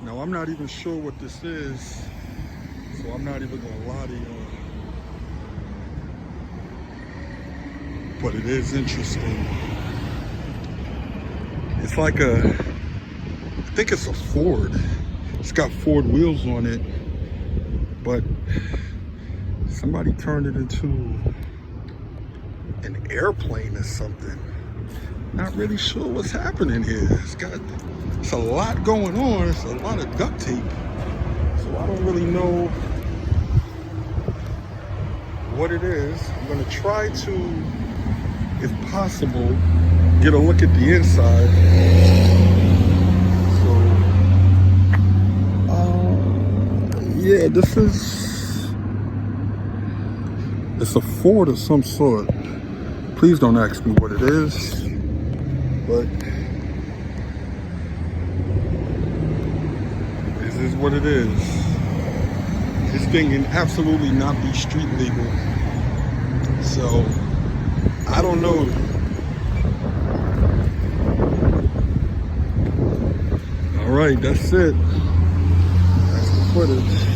Now, I'm not even sure what this is, so I'm not even gonna lie to you. But it is interesting. It's like I think it's a Ford. It's got Ford wheels on it, but somebody turned it into an airplane or something. Not really sure what's happening here. It's a lot going on. It's a lot of duct tape. So I don't really know what it is. I'm gonna try to, if possible, get a look at the inside. So, yeah, it's a Ford of some sort. Please don't ask me what it is, but this is what it is. This thing can absolutely not be street legal. So, I don't know. All right, that's it. That's the footage.